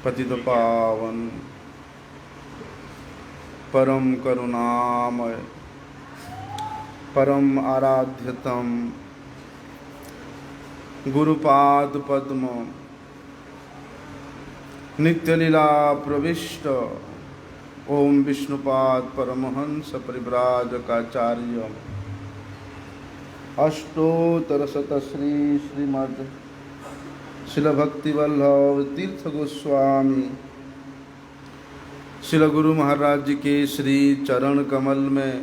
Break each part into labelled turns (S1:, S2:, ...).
S1: पतित पावन परम करुणामय परम आराध्यतम गुरुपाद पद्म नित्य लीला प्रविष्ट ओम विष्णुपाद परमहंस परिव्राजकाचार्य अष्टोत्तर शत श्रीमद् शिल भक्ति वल्लभ तीर्थ गोस्वामी शिल गुरु महाराज जी के श्री चरण कमल में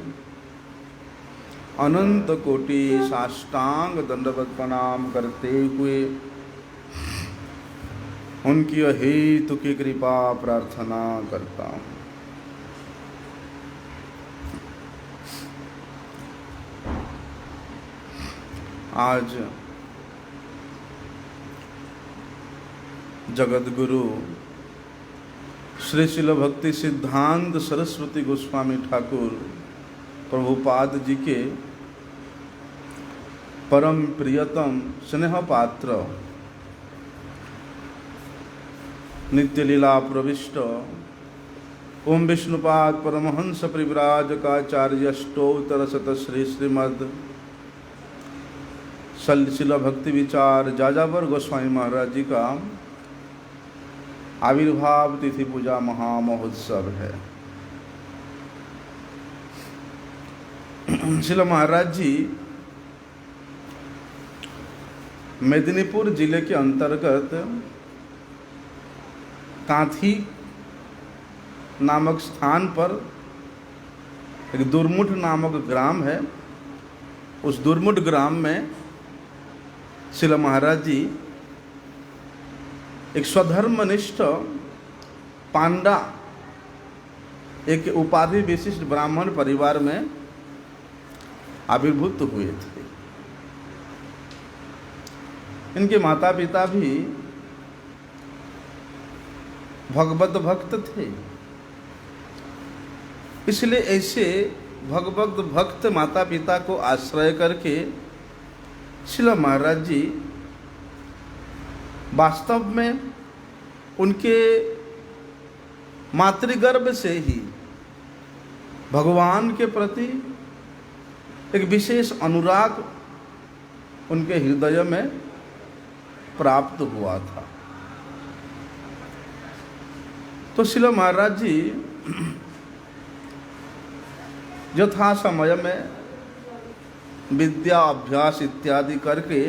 S1: अनंत कोटि साष्टांग दंडवत प्रणाम करते हुए उनकी अहेतु की कृपा प्रार्थना करता हूँ। आज जगत गुरु श्री शिल भक्ति सिद्धांत सरस्वती गोस्वामी ठाकुर प्रभुपाद जी के परम प्रियतम स्नेह पात्र नित्य लीला प्रविष्ट ओम विष्णुपाद परमहंस परिव्राजकाचार्य अष्टोत्तर शत श्रीमद् शिल भक्ति विचार जाजावर गोस्वामी महाराज जी का आविर्भाव तिथि पूजा महामहोत्सव है। शिल महाराज जी मेदिनीपुर जिले के अंतर्गत कांथी नामक स्थान पर एक दुर्मुठ नामक ग्राम है। उस दुर्मुठ ग्राम में शिल महाराज जी एक स्वधर्मनिष्ठ पांडा एक उपाधि विशिष्ट ब्राह्मण परिवार में आविर्भूत हुए थे। इनके माता पिता भी भगवत भक्त थे, इसलिए ऐसे भगवत भक्त माता पिता को आश्रय करके शिल महाराज जी वास्तव में उनके मातृगर्भ से ही भगवान के प्रति एक विशेष अनुराग उनके हृदय में प्राप्त हुआ था। तो शिल महाराज जी यथा समय में विद्या अभ्यास इत्यादि करके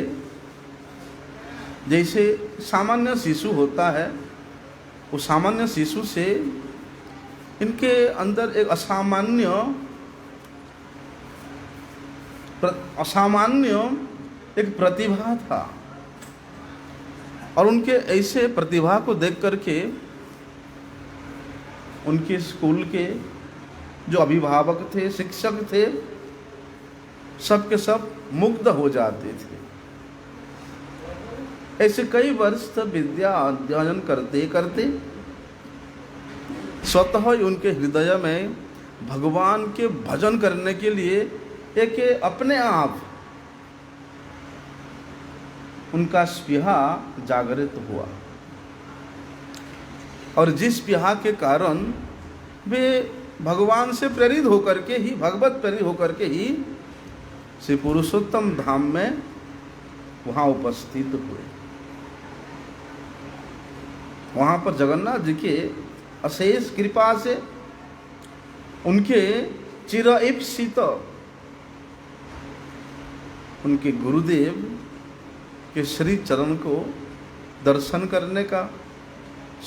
S1: जैसे सामान्य शिशु होता है, उस सामान्य शिशु से इनके अंदर एक असामान्य एक प्रतिभा था और उनके ऐसे प्रतिभा को देख करके उनके स्कूल के जो अभिभावक थे, शिक्षक थे, सब के सब मुग्ध हो जाते थे। ऐसे कई वर्ष तक विद्या अध्ययन करते करते स्वतः ही उनके हृदय में भगवान के भजन करने के लिए एक अपने आप उनका स्पृहा जागृत हुआ और जिस स्पृहा के कारण वे भगवान से प्रेरित होकर के ही भगवत प्रेरित होकर के ही श्री पुरुषोत्तम धाम में वहाँ उपस्थित हुए। वहाँ पर जगन्नाथ जी के अशेष कृपा से उनके चिरईप्सित उनके गुरुदेव के श्री चरण को दर्शन करने का,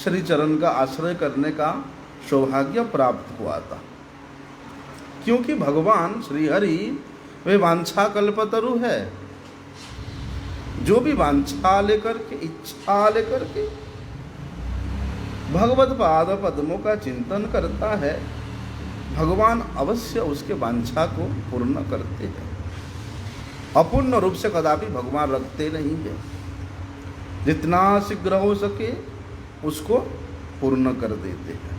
S1: श्री चरण का आश्रय करने का सौभाग्य प्राप्त हुआ था। क्योंकि भगवान श्री हरि वे वांछा कल्पतरु है, जो भी वांछा लेकर के इच्छा लेकर के भगवत पाद पद्मों का चिंतन करता है, भगवान अवश्य उसके वांछा को पूर्ण करते हैं। अपूर्ण रूप से कदापि भगवान रखते नहीं है, जितना शीघ्र हो सके उसको पूर्ण कर देते हैं।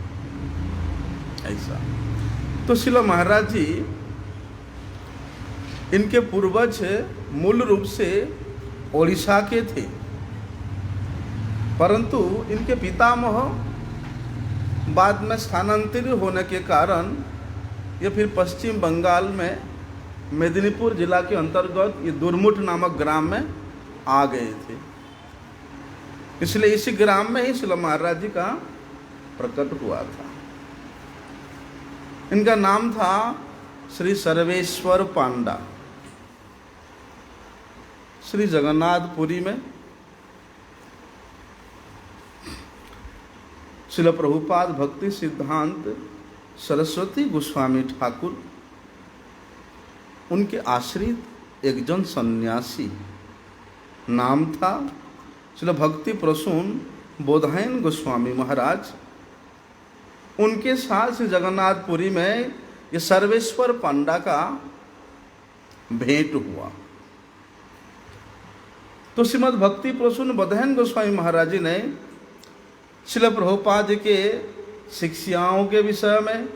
S1: ऐसा तो शिल महाराज जी इनके पूर्वज मूल रूप से ओडिशा के थे परंतु इनके पितामह बाद में स्थानांतरित होने के कारण ये फिर पश्चिम बंगाल में मेदिनीपुर जिला के अंतर्गत ये दुर्मुठ नामक ग्राम में आ गए थे। इसलिए इसी ग्राम में ही शिला महाराज जी का प्रकट हुआ था। इनका नाम था श्री सर्वेश्वर पांडा। श्री जगन्नाथपुरी में श्रील प्रभुपाद भक्ति सिद्धांत सरस्वती गोस्वामी ठाकुर उनके आश्रित एक जन सन्यासी, नाम था श्रील भक्ति प्रसून बोधायन गोस्वामी महाराज। उनके साथ श्री जगन्नाथपुरी में ये सर्वेश्वर पांडा का भेंट हुआ। तो श्रीमद् भक्ति प्रसून बोधायन गोस्वामी महाराज जी ने श्रील प्रभुपाद के शिष्याओं के विषय में,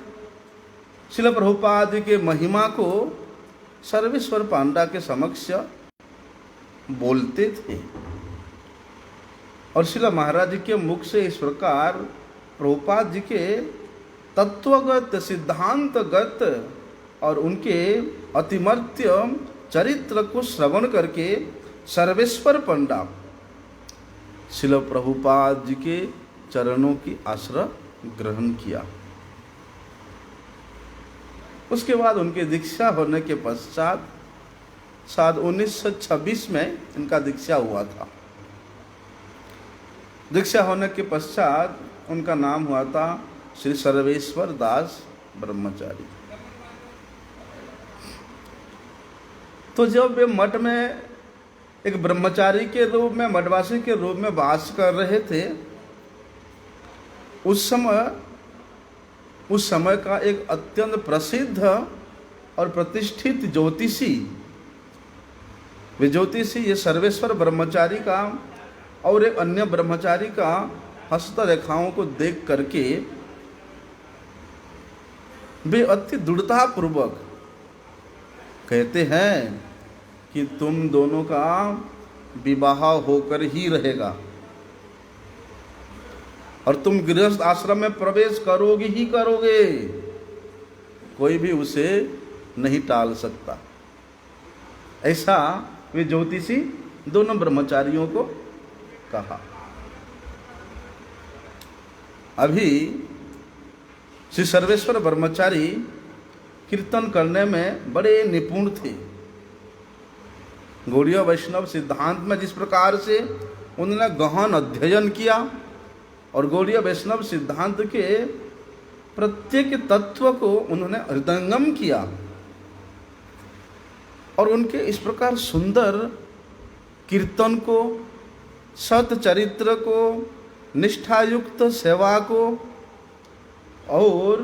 S1: श्रील प्रभुपाद के महिमा को सर्वेश्वर पांडा के समक्ष बोलते थे। और श्रील महाराज जी के मुख से इस प्रकार प्रभुपाद जी के तत्वगत, सिद्धांतगत और उनके अतिमर्त्य चरित्र को श्रवण करके सर्वेश्वर पंडा श्रील प्रभुपाद जी के चरणों की आश्रय ग्रहण किया। उसके बाद उनके दीक्षा होने के पश्चात साल 1926 में इनका दीक्षा हुआ था। दीक्षा होने के पश्चात उनका नाम हुआ था श्री सर्वेश्वर दास ब्रह्मचारी। तो जब वे मठ में एक ब्रह्मचारी के रूप में, मठवासी के रूप में वास कर रहे थे, उस समय का एक अत्यंत प्रसिद्ध और प्रतिष्ठित ज्योतिषी, वे ज्योतिषी ये सर्वेश्वर ब्रह्मचारी का और एक अन्य ब्रह्मचारी का हस्तरेखाओं को देख करके वे अति दृढ़तापूर्वक कहते हैं कि तुम दोनों का विवाह होकर ही रहेगा और तुम गृहस्थ आश्रम में प्रवेश करोगे ही करोगे, कोई भी उसे नहीं टाल सकता। ऐसा वे ज्योतिषी दोनों ब्रह्मचारियों को कहा। अभी श्री सर्वेश्वर ब्रह्मचारी कीर्तन करने में बड़े निपुण थे। गौड़ीय वैष्णव सिद्धांत में जिस प्रकार से उन्होंने गहन अध्ययन किया और गौड़ीय वैष्णव सिद्धांत के प्रत्येक तत्व को उन्होंने हृदयंगम किया और उनके इस प्रकार सुंदर कीर्तन को, सत चरित्र को, निष्ठायुक्त सेवा को और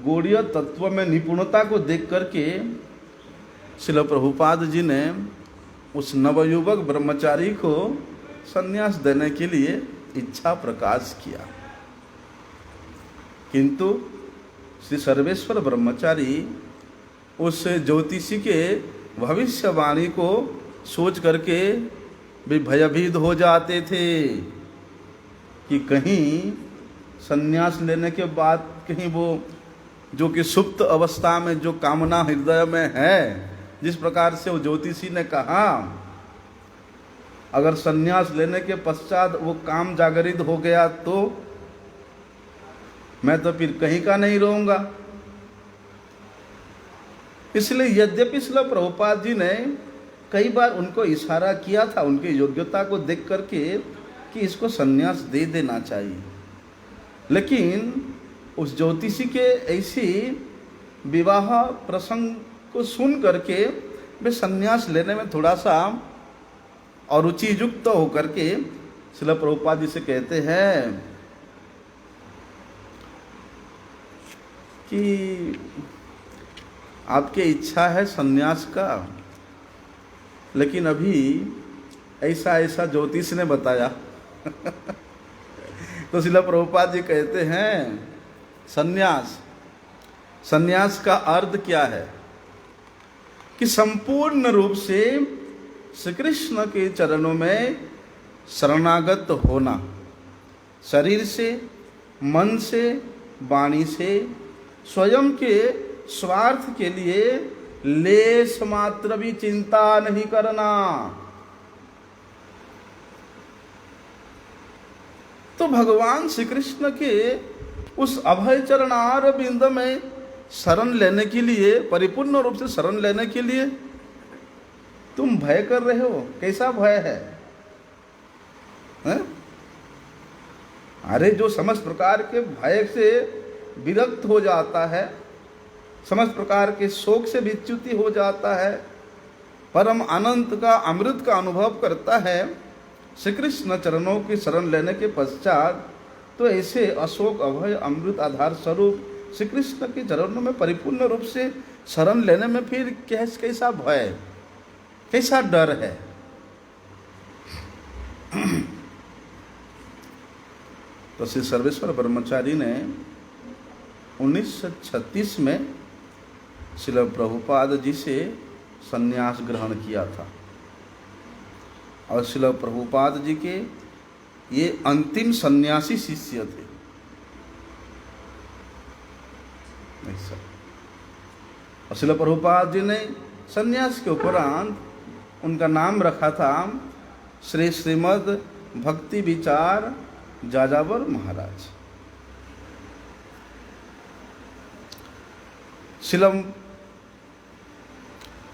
S1: गौड़ीय तत्व में निपुणता को देख करके श्रील प्रभुपाद जी ने उस नवयुवक ब्रह्मचारी को संन्यास देने के लिए इच्छा प्रकाश किया। किंतु श्री सर्वेश्वर ब्रह्मचारी उस ज्योतिषी के भविष्यवाणी को सोच करके भी भयभीत हो जाते थे कि कहीं संन्यास लेने के बाद कहीं वो जो कि सुप्त अवस्था में जो कामना हृदय में है, जिस प्रकार से वो ज्योतिषी ने कहा, अगर संन्यास लेने के पश्चात वो काम जागरित हो गया तो मैं तो फिर कहीं का नहीं रहूंगा। इसलिए यद्यपि श्रील प्रभुपाद जी ने कई बार उनको इशारा किया था उनकी योग्यता को देख करके कि इसको संन्यास दे देना चाहिए, लेकिन उस ज्योतिषी के ऐसी विवाह प्रसंग को सुन करके वे संन्यास लेने में थोड़ा सा अरुचि युक्त होकर के श्रील प्रभुपाद जी से कहते हैं कि आपकी इच्छा है संन्यास का, लेकिन अभी ऐसा ऐसा ज्योतिष ने बताया। तो श्रील प्रभुपाद जी कहते हैं संन्यास का अर्थ क्या है कि संपूर्ण रूप से श्री कृष्ण के चरणों में शरणागत होना, शरीर से, मन से, वाणी से, स्वयं के स्वार्थ के लिए लेश मात्र भी चिंता नहीं करना। तो भगवान श्री कृष्ण के उस अभय चरणार बिंद में शरण लेने के लिए, परिपूर्ण रूप से शरण लेने के लिए तुम भय कर रहे हो। कैसा भय है? अरे जो समस्त प्रकार के भय से विरक्त हो जाता है, समस्त प्रकार के शोक से विच्युति हो जाता है, परम अनंत का अमृत का अनुभव करता है श्री कृष्ण चरणों की शरण लेने के पश्चात, तो ऐसे अशोक अभय अमृत आधार स्वरूप श्री कृष्ण के चरणों में परिपूर्ण रूप से शरण लेने में फिर कैसा भय, कैसा डर है? तो श्री सर्वेश्वर ब्रह्मचारी ने 1936 में श्रील प्रभुपाद जी से संन्यास ग्रहण किया था, और श्रील प्रभुपाद जी के ये अंतिम सन्यासी शिष्य थे। और श्रील प्रभुपाद जी ने संन्यास के उपरांत उनका नाम रखा था श्री श्रीमद् भक्ति विचार जाजावर महाराज। शिलम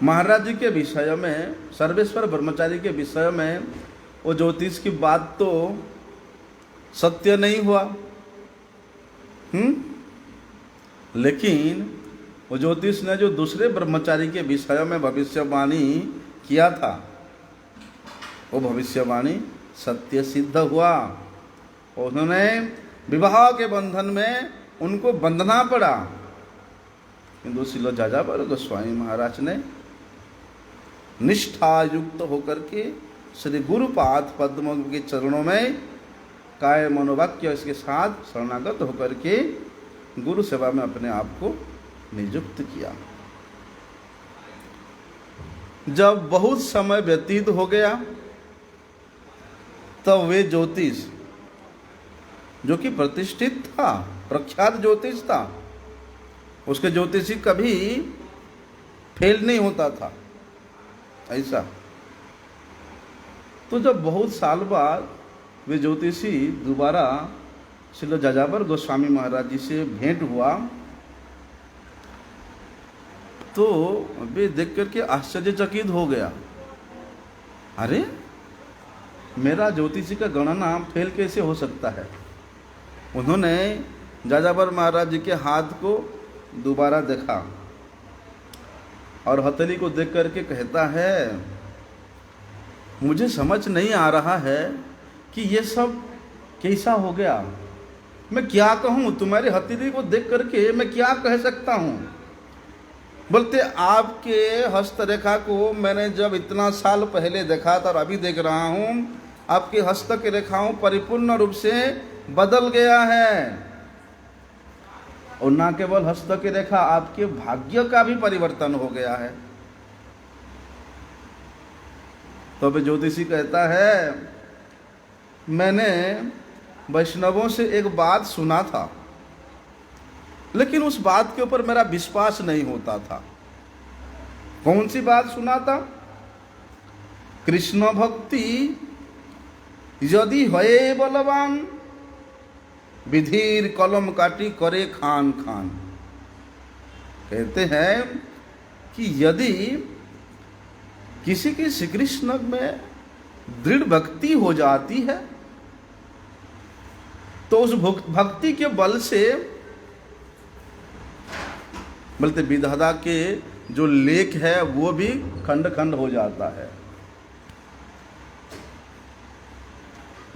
S1: महाराज जी के विषय में, सर्वेश्वर ब्रह्मचारी के विषय में वो ज्योतिष की बात तो सत्य नहीं हुआ, लेकिन वो ज्योतिष ने जो दूसरे ब्रह्मचारी के विषय में भविष्यवाणी किया था, वो भविष्यवाणी सत्य सिद्ध हुआ। उन्होंने विवाह के बंधन में उनको बंधना पड़ा, किंतु श्रील जाजावर गोस्वामी महाराज ने निष्ठा युक्त होकर के श्री गुरुपाद पद्म के चरणों में काय मनोवाक्य इसके साथ शरणागत होकर के गुरु सेवा में अपने आप को नियुक्त किया। जब बहुत समय व्यतीत हो गया, तब वे ज्योतिष, जो कि प्रतिष्ठित था, प्रख्यात ज्योतिष था, उसके ज्योतिषी कभी फेल नहीं होता था, ऐसा। तो जब बहुत साल बाद वे ज्योतिषी दोबारा श्रील जाजावर गोस्वामी महाराज जी से भेंट हुआ, तो वे देख करके आश्चर्यचकित हो गया। अरे, मेरा ज्योतिषी का गणना फेल कैसे हो सकता है? उन्होंने जाजावर महाराज जी के हाथ को दोबारा देखा और हथेली को देख करके कहता है, मुझे समझ नहीं आ रहा है कि ये सब कैसा हो गया। मैं क्या कहूँ? तुम्हारी हथेली को देख करके मैं क्या कह सकता हूँ? बोलते, आपके हस्तरेखा को मैंने जब इतना साल पहले देखा था और अभी देख रहा हूँ, आपके हस्त की रेखाओं परिपूर्ण रूप से बदल गया है। और ना केवल हस्त की रेखा, आपके भाग्य का भी परिवर्तन हो गया है। तो अभी ज्योतिषी कहता है, मैंने वैष्णवों से एक बात सुना था, लेकिन उस बात के ऊपर मेरा विश्वास नहीं होता था। कौन सी बात सुना था? कृष्ण भक्ति यदि हये बलवान, विधिर कलम काटी करे खान खान। कहते हैं कि यदि किसी की श्री कृष्ण में दृढ़ भक्ति हो जाती है, तो उस भक्ति के बल से, बोलते विधाता के जो लेख है वो भी खंड खंड हो जाता है।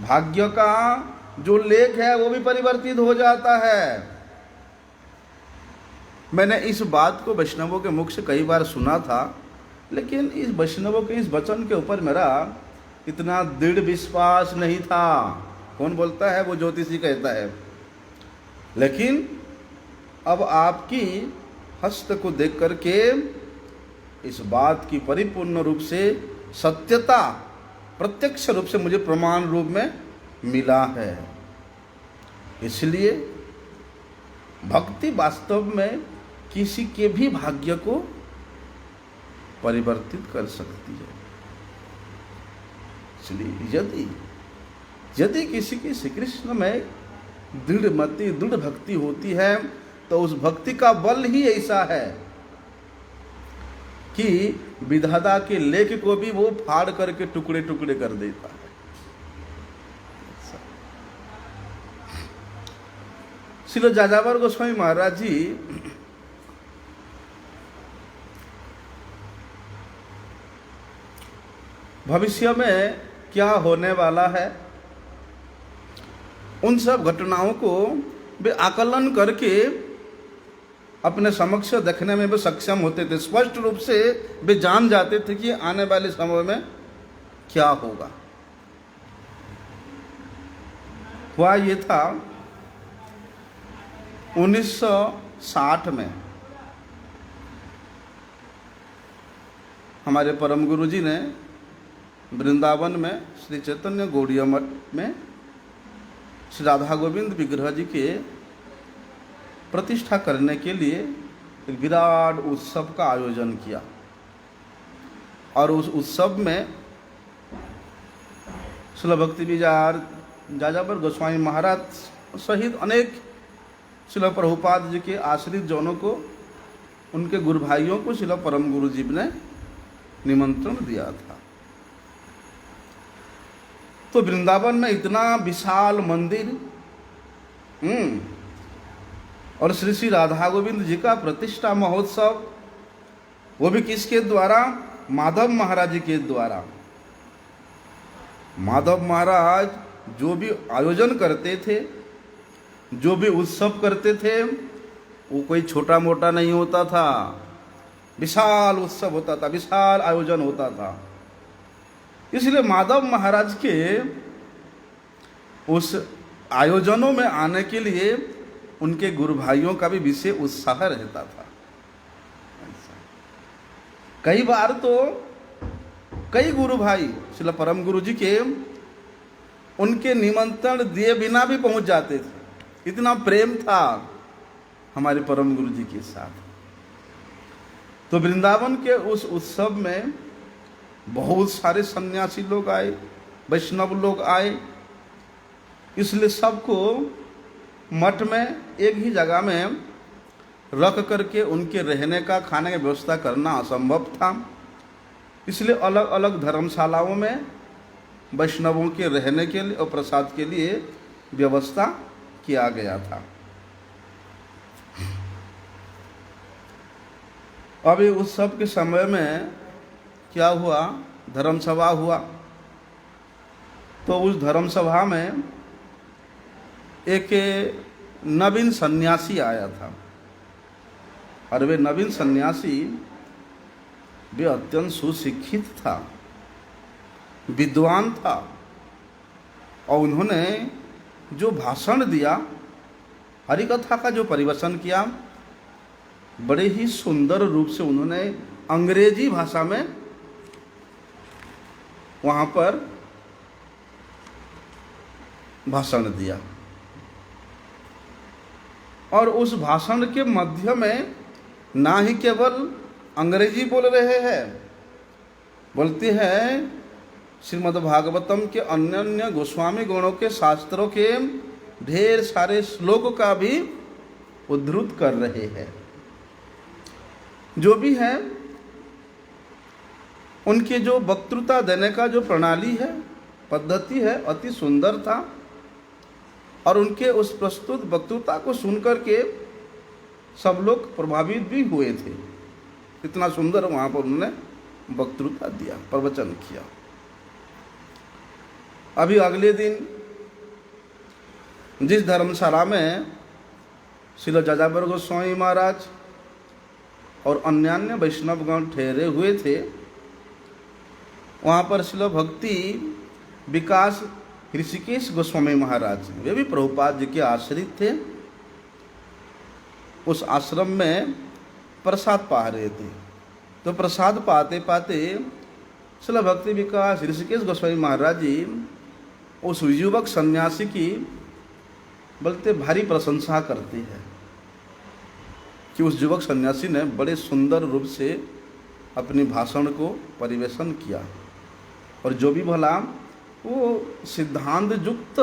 S1: भाग्य का जो लेख है वो भी परिवर्तित हो जाता है। मैंने इस बात को वैष्णवों के मुख से कई बार सुना था, लेकिन इस वैष्णवों के इस वचन के ऊपर मेरा इतना दृढ़ विश्वास नहीं था। कौन बोलता है? वो ज्योतिषी कहता है। लेकिन अब आपकी हस्त को देख करके इस बात की परिपूर्ण रूप से सत्यता प्रत्यक्ष रूप से मुझे प्रमाण रूप में मिला है। इसलिए भक्ति वास्तव में किसी के भी भाग्य को परिवर्तित कर सकती है। इसलिए यदि किसी की श्री कृष्ण में दृढ़ मति, दृढ़ भक्ति होती है, तो उस भक्ति का बल ही ऐसा है कि विधाता के लेख को भी वो फाड़ करके टुकड़े टुकड़े कर देता है। श्री जाजावर गोस्वामी महाराज जी भविष्य में क्या होने वाला है, उन सब घटनाओं को वे आकलन करके अपने समक्ष देखने में भी सक्षम होते थे। स्पष्ट रूप से वे जान जाते थे कि आने वाले समय में क्या होगा। हुआ ये था 1960 में हमारे परम गुरु जी ने वृंदावन में श्री चैतन्य गौड़ीय मठ में श्री राधा गोविंद विग्रह जी के प्रतिष्ठा करने के लिए एक विराट उत्सव का आयोजन किया। और उस उत्सव में श्रील भक्ति विचार जाजावर गोस्वामी महाराज सहित अनेक श्रील प्रभुपाद जी के आश्रित जनों को, उनके गुरु भाइयों को श्रील परम गुरु जी ने निमंत्रण दिया था। तो वृंदावन में इतना विशाल मंदिर, और श्री श्री राधा गोविंद जी का प्रतिष्ठा महोत्सव, वो भी किसके द्वारा? माधव महाराज जी के द्वारा। माधव महाराज जो भी आयोजन करते थे, जो भी उत्सव करते थे, वो कोई छोटा मोटा नहीं होता था, विशाल उत्सव होता था, विशाल आयोजन होता था। इसलिए माधव महाराज के उस आयोजनों में आने के लिए उनके गुरु भाइयों का भी विशेष उत्साह रहता था। कई बार तो कई गुरु भाई श्रील परम गुरु जी के उनके निमंत्रण दिए बिना भी पहुंच जाते थे। इतना प्रेम था हमारे परम गुरु जी के साथ। तो वृंदावन के उस उत्सव में बहुत सारे सन्यासी लोग आए, वैष्णव लोग आए। इसलिए सबको मठ में एक ही जगह में रख करके उनके रहने का, खाने की व्यवस्था करना असंभव था। इसलिए अलग अलग धर्मशालाओं में वैष्णवों के रहने के लिए और प्रसाद के लिए व्यवस्था किया गया था। अभी उत्सव के समय में क्या हुआ, धर्मसभा हुआ। तो उस धर्मसभा में एक नवीन सन्यासी आया था। और वे नवीन सन्यासी वे अत्यंत सुशिक्षित था, विद्वान था। और उन्होंने जो भाषण दिया, हरिकथा का जो परिवेशन किया, बड़े ही सुंदर रूप से उन्होंने अंग्रेजी भाषा में वहाँ पर भाषण दिया। और उस भाषण के मध्य में ना ही केवल अंग्रेजी बोल रहे हैं, बोलते हैं श्रीमद् भागवतम के अन्य अन्य गोस्वामी गणों के शास्त्रों के ढेर सारे श्लोक का भी उद्धृत कर रहे हैं। जो भी है, उनके जो वक्तृता देने का जो प्रणाली है, पद्धति है, अति सुंदर था। और उनके उस प्रस्तुत वक्तृता को सुनकर के सब लोग प्रभावित भी हुए थे। इतना सुंदर वहाँ पर उन्होंने वक्तृता दिया, प्रवचन किया। अभी अगले दिन जिस धर्मशाला में श्रील जाजावर गोस्वामी महाराज और अन्य वैष्णवगण ठहरे हुए थे, वहाँ पर श्रील भक्ति विकास ऋषिकेश गोस्वामी महाराज, वे भी प्रभुपाद जी के आश्रित थे, उस आश्रम में प्रसाद पा रहे थे। तो प्रसाद पाते पाते श्रील भक्ति विकास ऋषिकेश गोस्वामी महाराज जी उस युवक सन्यासी की बोलते भारी प्रशंसा करते हैं कि उस युवक सन्यासी ने बड़े सुंदर रूप से अपनी भाषण को परिवेशन किया और जो भी बोला वो सिद्धांत युक्त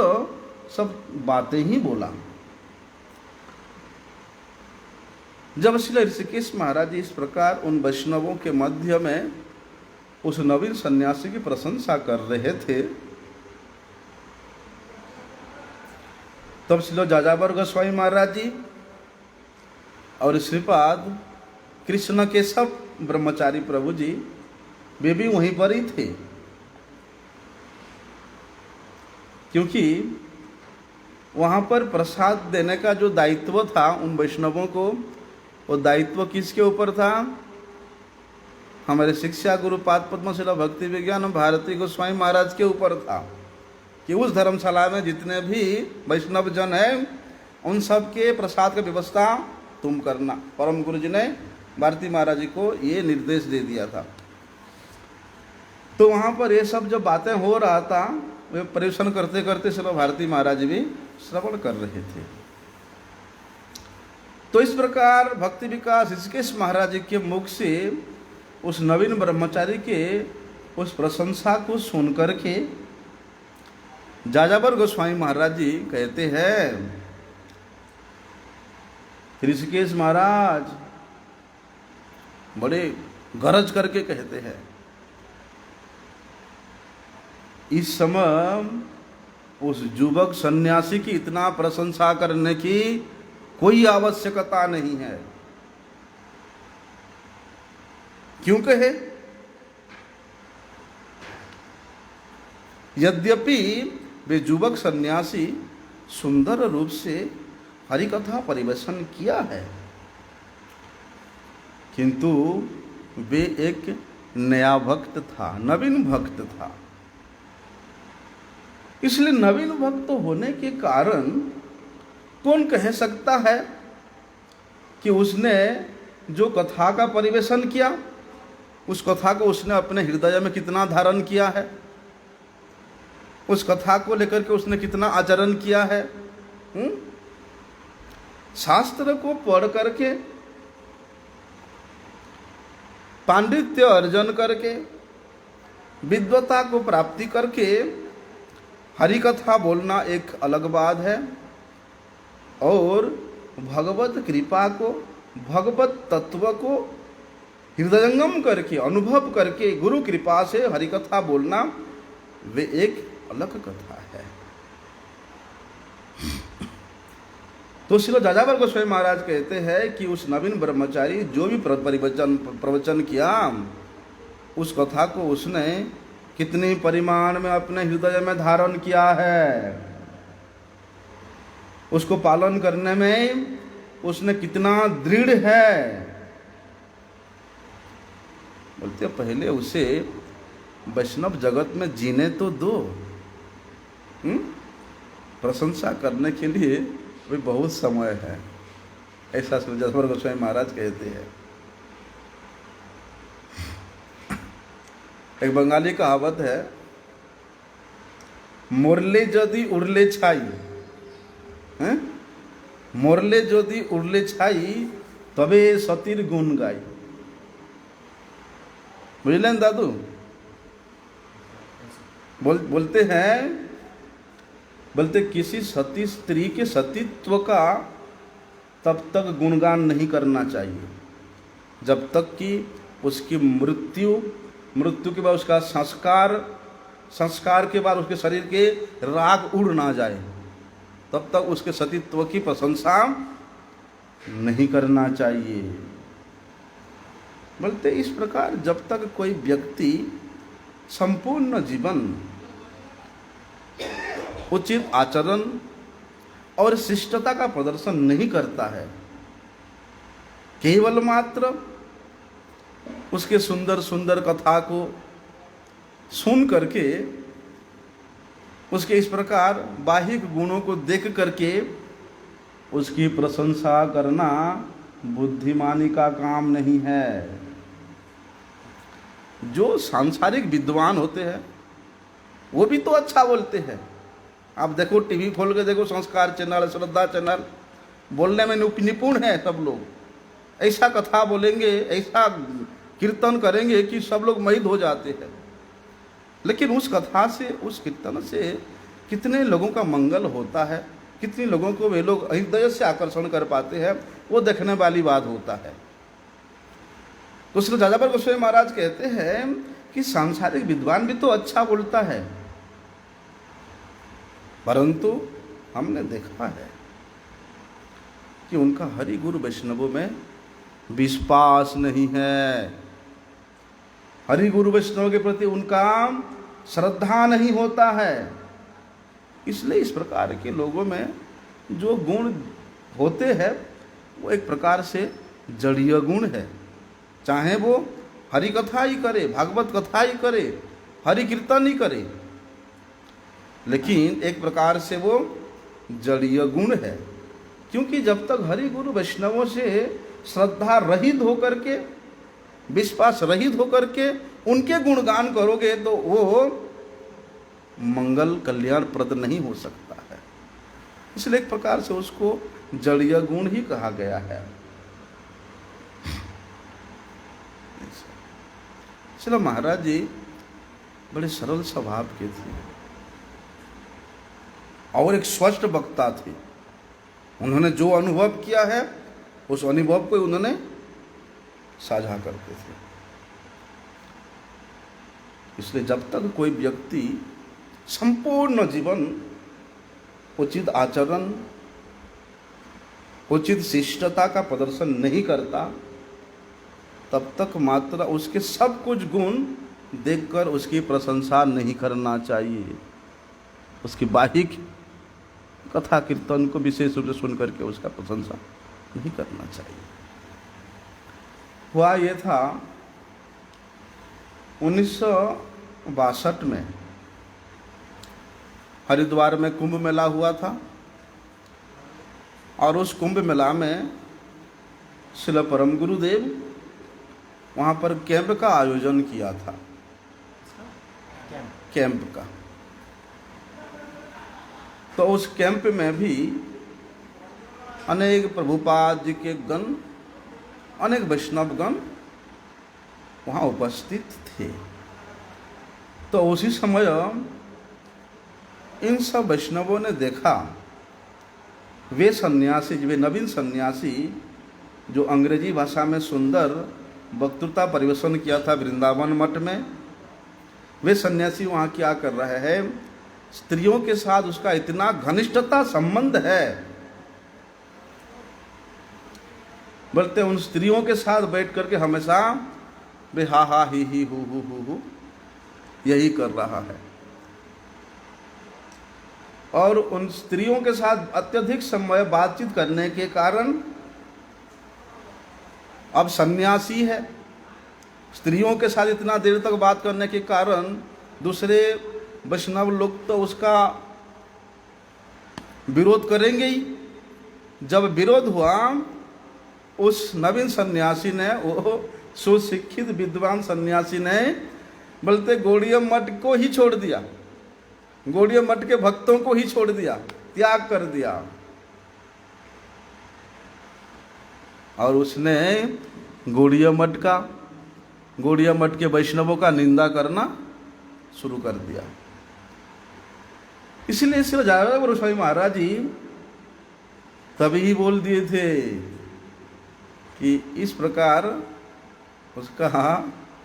S1: सब बातें ही बोला। जब श्री ऋषिकेश महाराज जी इस प्रकार उन वैष्णवों के मध्य में उस नवीन सन्यासी की प्रशंसा कर रहे थे, तब श्री जाजावर गोस्वामी महाराज जी और श्रीपाद कृष्ण केशव ब्रह्मचारी प्रभु जी वे भी वहीं पर ही थे, क्योंकि वहाँ पर प्रसाद देने का जो दायित्व था उन वैष्णवों को, वो दायित्व किसके ऊपर था? हमारे शिक्षा गुरु पाद पद्मशिला भक्ति विज्ञान भारती गोस्वामी महाराज के ऊपर था कि उस धर्मशाला में जितने भी वैष्णव जन हैं उन सब के प्रसाद की व्यवस्था तुम करना। परम गुरु जी ने भारती महाराज जी को ये निर्देश दे दिया था। तो वहाँ पर ये सब जो बातें हो रहा था वे परिवेशन करते करते सब भारती महाराज भी श्रवण कर रहे थे। तो इस प्रकार भक्ति विकास ऋषिकेश महाराज जी के मुख से उस नवीन ब्रह्मचारी के उस प्रशंसा को सुन करके जाजावर गोस्वामी महाराज जी कहते हैं, ऋषिकेश महाराज बड़े गरज करके कहते हैं, इस समय उस युवक सन्यासी की इतना प्रशंसा करने की कोई आवश्यकता नहीं है। क्यों कहे? यद्यपि वे युवक सन्यासी सुंदर रूप से हरिकथा परिवेशन किया है, किंतु वे एक नया भक्त था, नवीन भक्त था। इसलिए नवीन भक्त होने के कारण कौन कह सकता है कि उसने जो कथा का परिवेशन किया उस कथा को उसने अपने हृदय में कितना धारण किया है, उस कथा को लेकर के उसने कितना आचरण किया है। शास्त्र को पढ़ करके पांडित्य अर्जन करके विद्वता को प्राप्ति करके हरिकथा बोलना एक अलग बात है, और भगवत कृपा को भगवत तत्व को हृदयंगम करके अनुभव करके गुरु कृपा से हरिकथा बोलना वे एक अलग कथा है। तो श्री जाजावर गोस्वामी महाराज कहते हैं कि उस नवीन ब्रह्मचारी जो भी प्रवचन किया उस कथा को उसने कितनी परिमाण में अपने हृदय में धारण किया है, उसको पालन करने में उसने कितना दृढ़ है। बोलते पहले उसे वैष्णव जगत में जीने तो दो। प्रशंसा करने के लिए भी बहुत समय है, ऐसा श्री जाजावर गोस्वामी महाराज कहते हैं। एक बंगाली कहावत है, मोरले यदि उड़ले छाई, मोरले यदि उड़ले छाई तबे सतीर गुण गाई। बुझलें दादू? बोलते हैं, बोलते किसी सती स्त्री के सतीत्व का तब तक गुणगान नहीं करना चाहिए जब तक कि उसकी मृत्यु के बाद उसका संस्कार के बाद उसके शरीर के राग उड़ ना जाए, तब तक उसके सतीत्व की प्रशंसा नहीं करना चाहिए। बोलते इस प्रकार जब तक कोई व्यक्ति संपूर्ण जीवन उचित आचरण और शिष्टता का प्रदर्शन नहीं करता है, केवल मात्र उसके सुंदर सुंदर कथा को सुन करके उसके इस प्रकार बाहिक गुणों को देख करके उसकी प्रशंसा करना बुद्धिमानी का काम नहीं है। जो सांसारिक विद्वान होते हैं वो भी तो अच्छा बोलते हैं। आप देखो, टीवी खोल के देखो, संस्कार चैनल, श्रद्धा चैनल, बोलने में निपुण है सब लोग। ऐसा कथा बोलेंगे, ऐसा कीर्तन करेंगे कि सब लोग मोहित हो जाते हैं। लेकिन उस कथा से, उस कीर्तन से कितने लोगों का मंगल होता है, कितने लोगों को वे लोग हृदय से आकर्षण कर पाते हैं, वो देखने वाली बात होता है। तो श्री जाजापर गोस्वामी महाराज कहते हैं कि सांसारिक विद्वान भी तो अच्छा बोलता है, परंतु हमने देखा है कि उनका हरि गुरु वैष्णवों में विश्वास नहीं है, हरि गुरु वैष्णव के प्रति उनका श्रद्धा नहीं होता है। इसलिए इस प्रकार के लोगों में जो गुण होते हैं वो एक प्रकार से जड़ीय गुण है। चाहे वो हरि कथा ही करे, भागवत कथा ही करे, हरि कीर्तन ही करे, लेकिन एक प्रकार से वो जड़ीय गुण है। क्योंकि जब तक हरि गुरु वैष्णवों से श्रद्धा रहित होकर के, विश्वास रहित होकर के उनके गुणगान करोगे तो वो मंगल कल्याणप्रद नहीं हो सकता है। इसलिए एक प्रकार से उसको जड़ीय गुण ही कहा गया है। चलो, महाराज जी बड़े सरल स्वभाव के थे और एक स्पष्ट वक्ता थे। उन्होंने जो अनुभव किया है उस अनुभव को उन्होंने साझा करते थे। इसलिए जब तक कोई व्यक्ति संपूर्ण जीवन उचित आचरण, उचित शिष्टता का प्रदर्शन नहीं करता, तब तक मात्र उसके सब कुछ गुण देखकर उसकी प्रशंसा नहीं करना चाहिए। उसकी बाहिक कथा कीर्तन को विशेष रूप से सुन करके उसका प्रशंसा नहीं करना चाहिए। हुआ ये था 1962 में हरिद्वार में कुंभ मेला हुआ था और उस कुंभ मेला में श्रील परम गुरुदेव वहाँ पर कैंप का आयोजन किया था। कैंप का, तो उस कैंप में भी अनेक प्रभुपाद जी के गण, अनेक वैष्णवगण वहाँ उपस्थित थे। तो उसी समय इन सब वैष्णवों ने देखा वे सन्यासी, वे नवीन सन्यासी जो अंग्रेजी भाषा में सुंदर वक्तृता परिवेशन किया था वृंदावन मठ में, वे सन्यासी वहाँ क्या कर रहे हैं, स्त्रियों के साथ उसका इतना घनिष्ठता संबंध है, बोलते उन स्त्रियों के साथ बैठ करके हमेशा वे हा हा ही हु यही कर रहा है। और उन स्त्रियों के साथ अत्यधिक समय बातचीत करने के कारण, अब सन्यासी है, स्त्रियों के साथ इतना देर तक बात करने के कारण दूसरे वैष्णव लोग तो उसका विरोध करेंगे ही। जब विरोध हुआ, उस नवीन सन्यासी ने, वो सुशिक्षित विद्वान सन्यासी ने, बोलते गौड़ीय मठ को ही छोड़ दिया, गौड़ीय मठ के भक्तों को ही छोड़ दिया, त्याग कर दिया। और उसने गौड़ीय मठ के वैष्णवों का निंदा करना शुरू कर दिया। इसलिए श्री जाजापर गोस्वामी महाराज जी तभी बोल दिए थे कि इस प्रकार उसका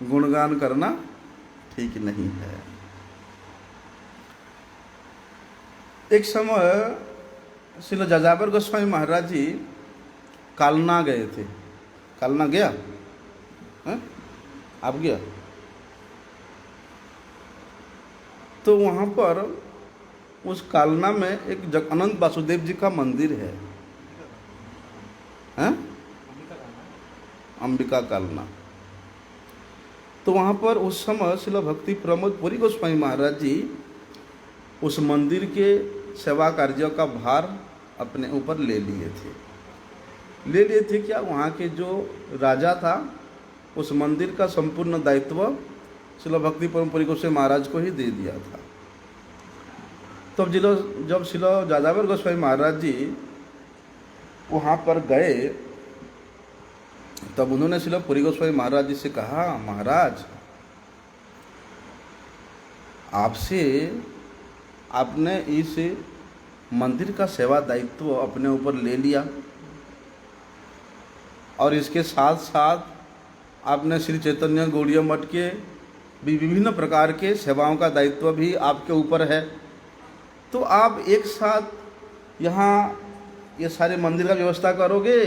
S1: गुणगान करना ठीक नहीं है। एक समय श्री जाजापर गोस्वामी महाराज जी कालना गए थे। कालना गया है? आप गया? तो वहाँ पर उस कालना में एक अनंत वासुदेव जी का मंदिर है, अंबिका कालना। तो वहाँ पर उस समय श्रील भक्ति प्रमोद पुरी गोस्वामी महाराज जी उस मंदिर के सेवा कार्यों का भार अपने ऊपर ले लिए थे। क्या वहाँ के जो राजा था, उस मंदिर का संपूर्ण दायित्व श्रील भक्तिपुरी गोस्वामी महाराज को ही दे दिया था। तब जब श्रील जाजावर गोस्वामी महाराज जी वहाँ पर गए, तब उन्होंने श्रील पुरी गोस्वामी महाराज जी से कहा, महाराज आपसे आपने इस मंदिर का सेवा दायित्व अपने ऊपर ले लिया और इसके साथ साथ आपने श्री चैतन्य गौड़ीय मठ के भी विभिन्न प्रकार के सेवाओं का दायित्व भी आपके ऊपर है। तो आप एक साथ यहाँ ये सारे मंदिर का व्यवस्था करोगे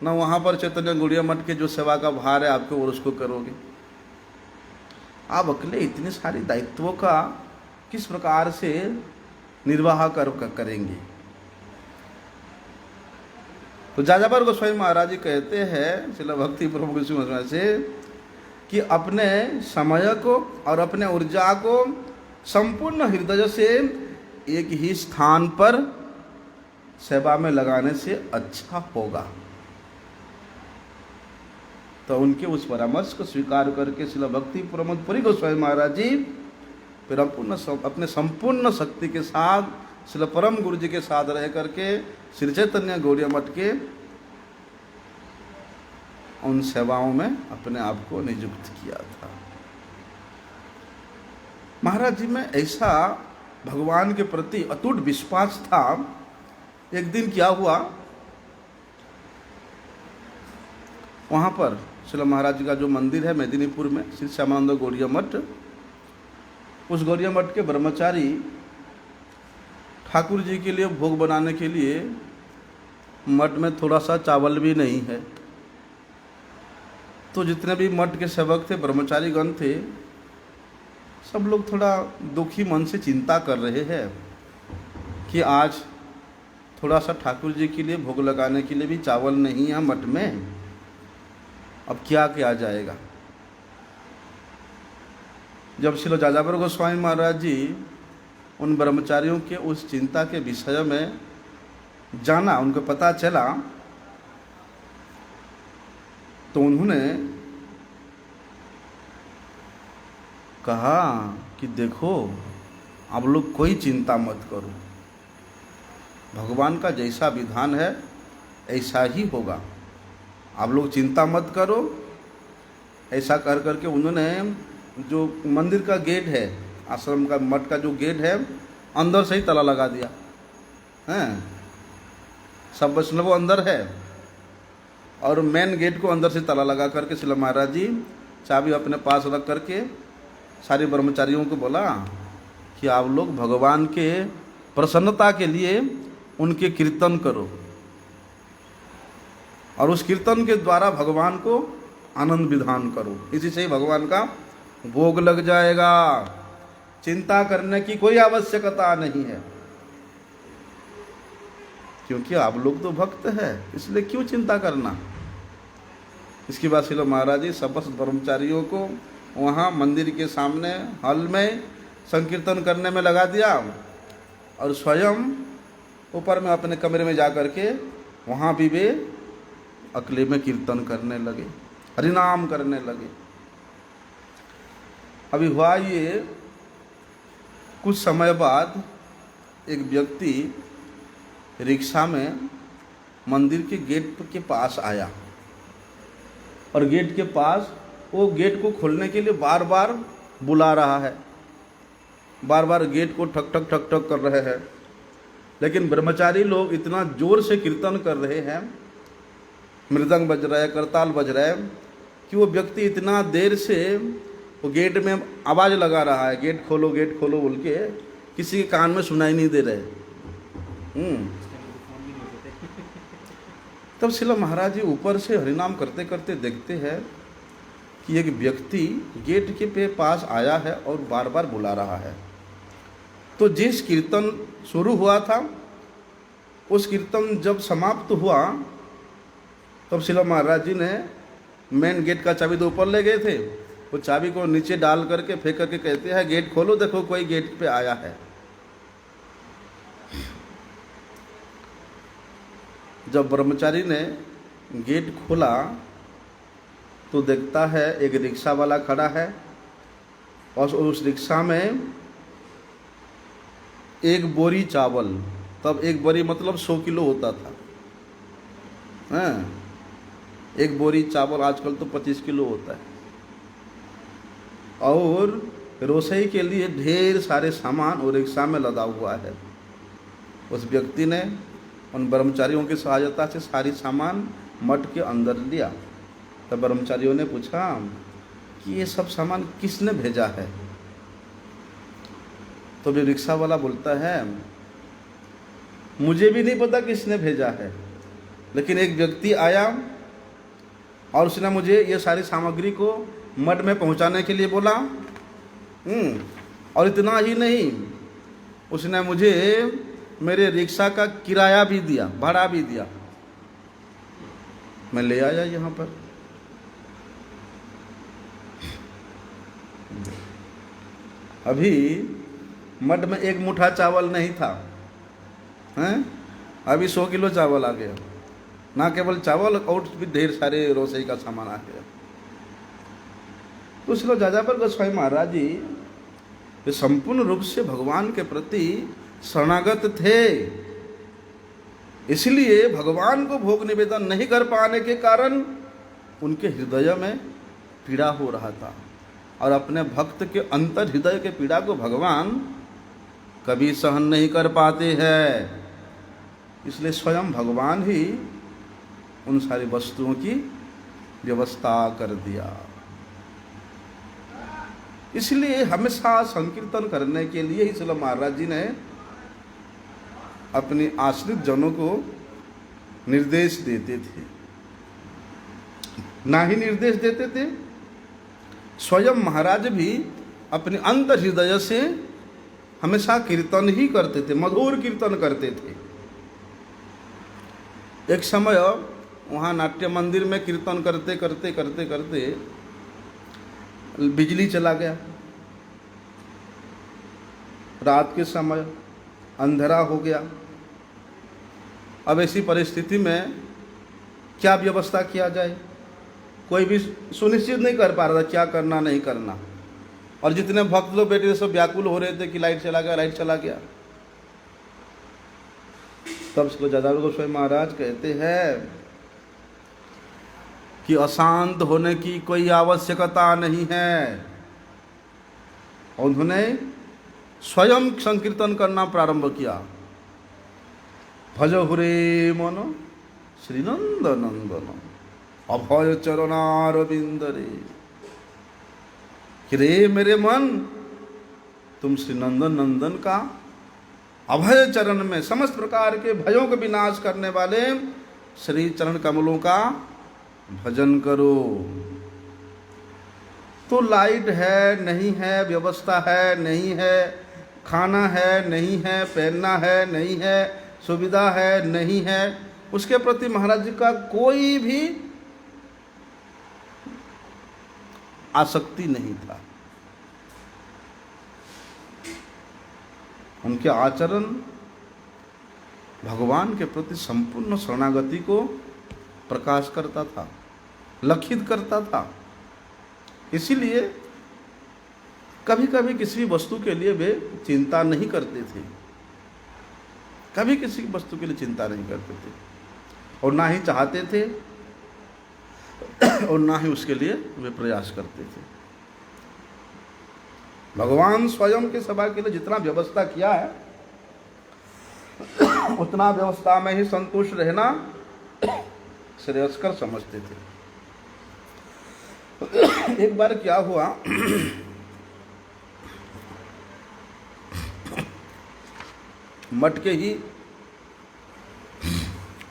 S1: ना, वहाँ पर चैतन्य गौड़ीय मठ के जो सेवा का भार है आपके और उसको करोगे? आप अकेले इतने सारे दायित्वों का किस प्रकार से निर्वाह करेंगे? तो जाजावर गोस्वामी महाराज जी कहते हैं श्रील भक्ति प्रभु गोस्वामी से कि अपने समय को और अपने ऊर्जा को संपूर्ण हृदय से एक ही स्थान पर सेवा में लगाने से अच्छा होगा। तो उनके उस परामर्श को स्वीकार करके श्रील भक्ति प्रमोद पुरी गोस्वामी महाराज जी फिर अपने संपूर्ण शक्ति के साथ श्रील परम गुरु जी के साथ रह करके श्री चैतन्य गौड़ीय मठ के उन सेवाओं में अपने आप को नियुक्त किया था। महाराज जी में ऐसा भगवान के प्रति अटूट विश्वास था। एक दिन क्या हुआ, वहाँ पर श्रील महाराज जी का जो मंदिर है मेदिनीपुर में, श्री श्यामानंद गौड़ीय मठ, उस गौड़ीय मठ के ब्रह्मचारी ठाकुर जी के लिए भोग बनाने के लिए मठ में थोड़ा सा चावल भी नहीं है। तो जितने भी मठ के सेवक थे, ब्रह्मचारी गण थे, सब लोग थोड़ा दुखी मन से चिंता कर रहे हैं कि आज थोड़ा सा ठाकुर जी के लिए भोग लगाने के लिए भी चावल नहीं है मठ में, अब क्या किया जाएगा। जब श्रील जाजावर गोस्वामी महाराज जी उन ब्रह्मचारियों के उस चिंता के विषय में जाना, उनको पता चला, तो उन्होंने कहा कि देखो आप लोग कोई चिंता मत करो, भगवान का जैसा विधान है ऐसा ही होगा, आप लोग चिंता मत करो। ऐसा कर करके उन्होंने जो मंदिर का गेट है, आश्रम का मठ का जो गेट है, अंदर से ही ताला लगा दिया हैं। सब वैष्णव अंदर है और मेन गेट को अंदर से ताला लगा करके श्रील महाराज जी चाबी अपने पास रख करके सारे ब्रह्मचारियों को बोला कि आप लोग भगवान के प्रसन्नता के लिए उनके कीर्तन करो और उस कीर्तन के द्वारा भगवान को आनंद विधान करो, इसी से ही भगवान का भोग लग जाएगा। चिंता करने की कोई आवश्यकता नहीं है, क्योंकि आप लोग तो भक्त हैं, इसलिए क्यों चिंता करना। इसके बाद श्रील महाराज जी समस्त ब्रह्मचारियों को वहाँ मंदिर के सामने हॉल में संकीर्तन करने में लगा दिया और स्वयं ऊपर में अपने कमरे में जा कर के वहाँ भी वे अकेले में कीर्तन करने लगे, हरिनाम करने लगे। अभी हुआ ये, कुछ समय बाद एक व्यक्ति रिक्शा में मंदिर के गेट के पास आया और गेट के पास वो गेट को खोलने के लिए बार बार बुला रहा है, बार बार गेट को ठक ठक ठक ठक कर रहे हैं। लेकिन ब्रह्मचारी लोग इतना जोर से कीर्तन कर रहे हैं, मृदंग बज रहा है, करताल बज रहा है, कि वो व्यक्ति इतना देर से वो गेट में आवाज़ लगा रहा है, गेट खोलो बोल के, किसी के कान में सुनाई नहीं दे रहे। तब श्रील महाराज जी ऊपर से हरिनाम करते करते देखते हैं कि एक व्यक्ति गेट के पास आया है और बार बार बुला रहा है। तो जिस कीर्तन शुरू हुआ था, उस कीर्तन जब समाप्त हुआ, तब श्रील महाराज जी ने मेन गेट का चाबी तो ऊपर ले गए थे, वो चाबी को नीचे डाल करके फेंक करके कहते हैं, गेट खोलो, देखो कोई गेट पे आया है। जब ब्रह्मचारी ने गेट खोला तो देखता है एक रिक्शा वाला खड़ा है और उस रिक्शा में एक बोरी चावल, तब एक बोरी मतलब 100 किलो होता था, हैं? एक बोरी चावल आजकल तो 25 किलो होता है, और रसोई के लिए ढेर सारे सामान और रिक्शा में लदा हुआ है। उस व्यक्ति ने उन ब्रह्मचारियों की सहायता से सारी सामान मठ के अंदर लिया। तब ब्रह्मचारियों ने पूछा कि ये सब सामान किसने भेजा है? तो भी रिक्शा वाला बोलता है, मुझे भी नहीं पता किसने भेजा है, लेकिन एक व्यक्ति आया और उसने मुझे ये सारी सामग्री को मठ में पहुंचाने के लिए बोला। और इतना ही नहीं, उसने मुझे मेरे रिक्शा का किराया भी दिया, भाड़ा भी दिया। मैं ले आया यहाँ पर। अभी मठ में एक मुठा चावल नहीं था, हैं? अभी 100 किलो चावल आ गया। ना केवल चावल, और भी ढेर सारे रसोई का सामान आ गया। तो श्री जाजापर गोस्वामी महाराज जी वे संपूर्ण रूप से भगवान के प्रति शरणागत थे। इसलिए भगवान को भोग निवेदन नहीं कर पाने के कारण उनके हृदय में पीड़ा हो रहा था, और अपने भक्त के अंतर हृदय के पीड़ा को भगवान कभी सहन नहीं कर पाते हैं। इसलिए स्वयं भगवान ही उन सारी वस्तुओं की व्यवस्था कर दिया। इसलिए हमेशा संकीर्तन करने के लिए ही श्रील महाराज जी ने अपने आश्रित जनों को निर्देश देते थे। ना ही निर्देश देते थे, स्वयं महाराज भी अपने अंतर हृदय से हमेशा कीर्तन ही करते थे, मधुर कीर्तन करते थे। एक समय वहाँ नाट्य मंदिर में कीर्तन करते करते करते करते बिजली चला गया। रात के समय अंधेरा हो गया। अब ऐसी परिस्थिति में क्या व्यवस्था किया जाए, कोई भी सुनिश्चित नहीं कर पा रहा था क्या करना नहीं करना। और जितने भक्त लोग बैठे सब व्याकुल हो रहे थे कि लाइट चला गया, लाइट चला गया। तब श्री जाजापर गोस्वामी महाराज कहते हैं कि अशांत होने की कोई आवश्यकता नहीं है। उन्होंने स्वयं संकीर्तन करना प्रारंभ किया। भजो हुरे मनो श्रीनंद नंदन अभय चरणारविंद रे। कि रे मेरे मन, तुम श्री नंदन नंदन का अभय चरण में समस्त प्रकार के भयों को विनाश करने वाले श्री चरण कमलों का भजन करो। तो लाइट है नहीं है, व्यवस्था है नहीं है, खाना है नहीं है, पहनना है नहीं है, सुविधा है नहीं है, उसके प्रति महाराज जी का कोई भी आसक्ति नहीं था। उनके आचरण भगवान के प्रति संपूर्ण शरणागति को प्रकाश करता था, लक्षित करता था। इसीलिए कभी कभी किसी वस्तु के लिए वे चिंता नहीं करते थे, कभी किसी वस्तु के लिए चिंता नहीं करते थे, और ना ही चाहते थे, और ना ही उसके लिए वे प्रयास करते थे। भगवान स्वयं के सभा के लिए जितना व्यवस्था किया है उतना व्यवस्था में ही संतुष्ट रहना श्रेयस्कर समझते थे। एक बार क्या हुआ, मठ के ही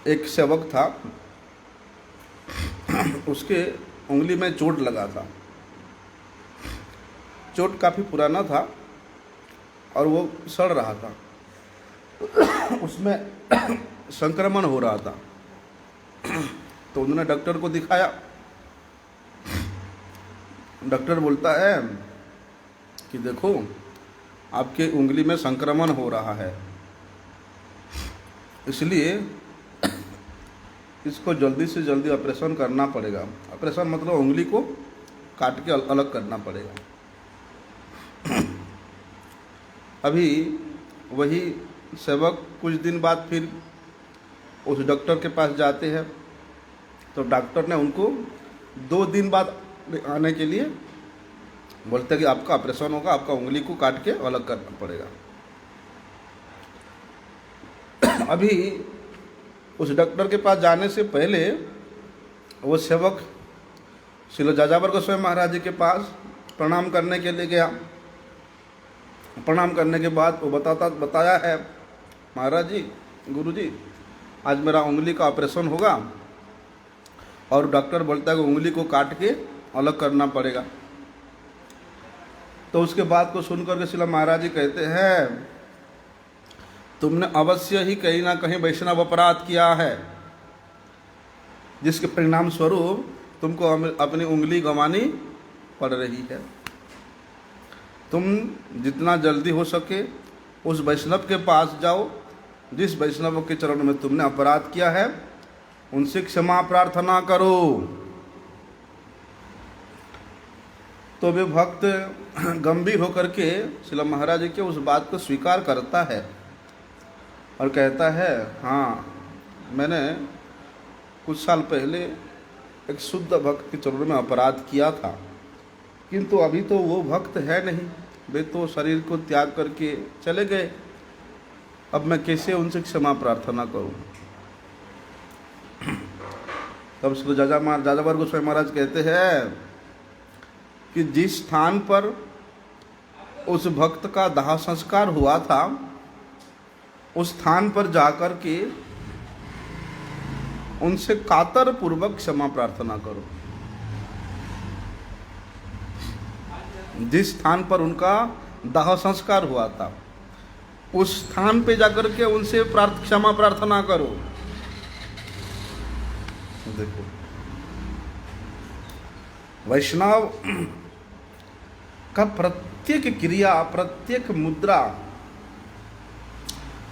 S1: एक सेवक था, उसके उंगली में चोट लगा था। चोट काफ़ी पुराना था और वो सड़ रहा था, उसमें संक्रमण हो रहा था। तो उन्होंने डॉक्टर को दिखाया। डॉक्टर बोलता है कि देखो आपके उंगली में संक्रमण हो रहा है, इसलिए इसको जल्दी से जल्दी ऑपरेशन करना पड़ेगा। ऑपरेशन मतलब उंगली को काट के अलग करना पड़ेगा। अभी वही सेवक कुछ दिन बाद फिर उस डॉक्टर के पास जाते हैं, तो डॉक्टर ने उनको 2 दिन बाद आने के लिए बोलते हैं कि आपका ऑपरेशन होगा, आपका उंगली को काट के अलग करना पड़ेगा। अभी उस डॉक्टर के पास जाने से पहले वो सेवक श्रील जाजावर गोस्वामी महाराज जी के पास प्रणाम करने के लिए गया। प्रणाम करने के बाद वो बताया है, महाराज जी, गुरु जी, आज मेरा उंगली का ऑपरेशन होगा और डॉक्टर बोलता है कि उंगली को काट के अलग करना पड़ेगा। तो उसके बाद को सुनकर के श्रील महाराज जी कहते हैं, तुमने अवश्य ही कहीं ना कहीं वैष्णव अपराध किया है, जिसके परिणाम स्वरूप तुमको अपनी उंगली गंवानी पड़ रही है। तुम जितना जल्दी हो सके उस वैष्णव के पास जाओ जिस वैष्णव के चरणों में तुमने अपराध किया है, उनसे क्षमा प्रार्थना करो। तो वे भक्त गंभीर होकर के श्रील महाराज जी के उस बात को स्वीकार करता है और कहता है, हाँ, मैंने कुछ साल पहले एक शुद्ध भक्त के चरणों में अपराध किया था, किंतु अभी तो वो भक्त है नहीं, वे तो शरीर को त्याग करके चले गए। अब मैं कैसे उनसे क्षमा प्रार्थना करूं? तब श्री जाजावर गोस्वामी महाराज कहते हैं कि जिस स्थान पर उस भक्त का दाह संस्कार हुआ था, उस स्थान पर जाकर के उनसे कातर पूर्वक क्षमा प्रार्थना करो। जिस स्थान पर उनका दाह संस्कार हुआ था, उस स्थान पे जाकर के उनसे क्षमा प्रार्थना करो। देखो, वैष्णव का प्रत्येक क्रिया, प्रत्येक मुद्रा,